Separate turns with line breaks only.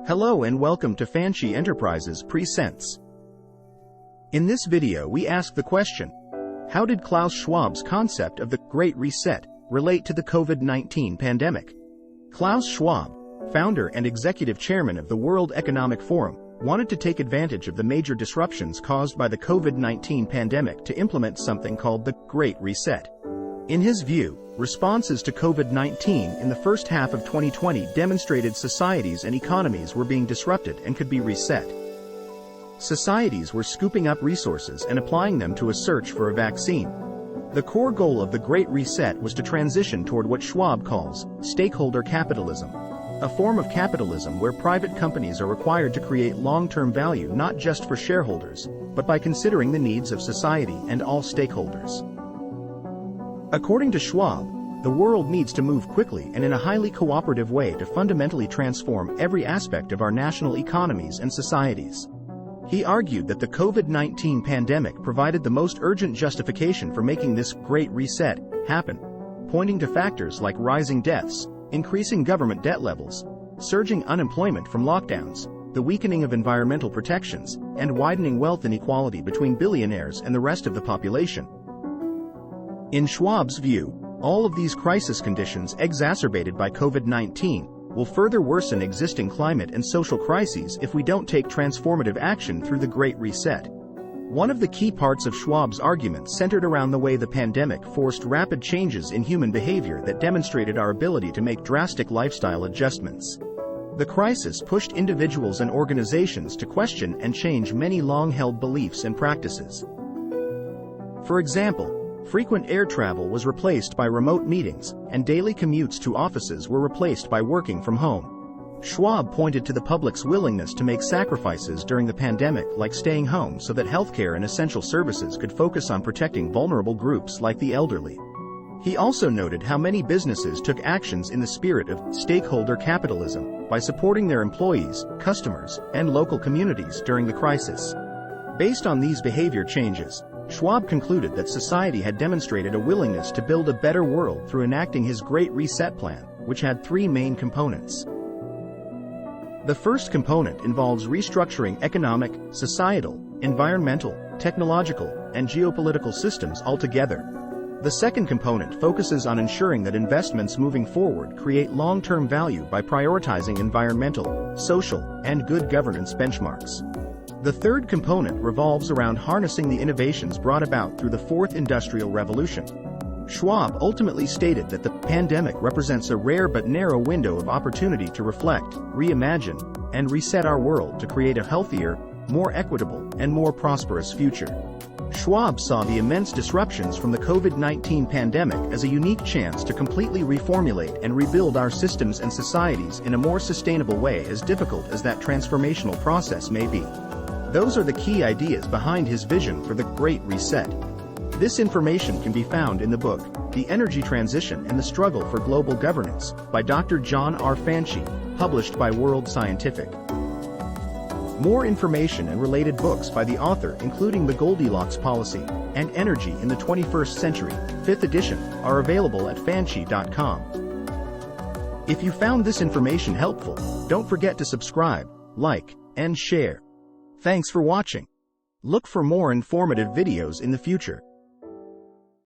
Hello and welcome to Fanchi Enterprises Presents. In this video we ask the question, how did Klaus Schwab's concept of the Great Reset relate to the COVID-19 pandemic? Klaus Schwab, founder and executive chairman of the World Economic Forum, wanted to take advantage of the major disruptions caused by the COVID-19 pandemic to implement something called the Great Reset. In his view, responses to COVID-19 in the first half of 2020 demonstrated societies and economies were being disrupted and could be reset. Societies were scooping up resources and applying them to a search for a vaccine. The core goal of the Great Reset was to transition toward what Schwab calls stakeholder capitalism, a form of capitalism where private companies are required to create long-term value not just for shareholders, but by considering the needs of society and all stakeholders. According to Schwab, the world needs to move quickly and in a highly cooperative way to fundamentally transform every aspect of our national economies and societies. He argued that the COVID-19 pandemic provided the most urgent justification for making this Great Reset happen, pointing to factors like rising deaths, increasing government debt levels, surging unemployment from lockdowns, the weakening of environmental protections, and widening wealth inequality between billionaires and the rest of the population. In Schwab's view, all of these crisis conditions exacerbated by COVID-19 will further worsen existing climate and social crises if we don't take transformative action through the Great Reset. One of the key parts of Schwab's argument centered around the way the pandemic forced rapid changes in human behavior that demonstrated our ability to make drastic lifestyle adjustments. The crisis pushed individuals and organizations to question and change many long-held beliefs and practices. For example, frequent air travel was replaced by remote meetings, and daily commutes to offices were replaced by working from home. Schwab pointed to the public's willingness to make sacrifices during the pandemic, like staying home so that healthcare and essential services could focus on protecting vulnerable groups like the elderly. He also noted how many businesses took actions in the spirit of stakeholder capitalism by supporting their employees, customers, and local communities during the crisis. Based on these behavior changes, Schwab concluded that society had demonstrated a willingness to build a better world through enacting his Great Reset plan, which had three main components. The first component involves restructuring economic, societal, environmental, technological, and geopolitical systems altogether. The second component focuses on ensuring that investments moving forward create long-term value by prioritizing environmental, social, and good governance benchmarks. The third component revolves around harnessing the innovations brought about through the Fourth Industrial Revolution. Schwab ultimately stated that the pandemic represents a rare but narrow window of opportunity to reflect, reimagine, and reset our world to create a healthier, more equitable, and more prosperous future. Schwab saw the immense disruptions from the COVID-19 pandemic as a unique chance to completely reformulate and rebuild our systems and societies in a more sustainable way, as difficult as that transformational process may be. Those are the key ideas behind his vision for the Great Reset. This information can be found in the book, The Energy Transition and the Struggle for Global Governance, by Dr. John R. Fanchi, published by World Scientific. More information and related books by the author, including The Goldilocks Policy and Energy in the 21st Century, 5th edition, are available at fanchi.com. If you found this information helpful, don't forget to subscribe, like, and share. Thanks for watching. Look for more informative videos in the future.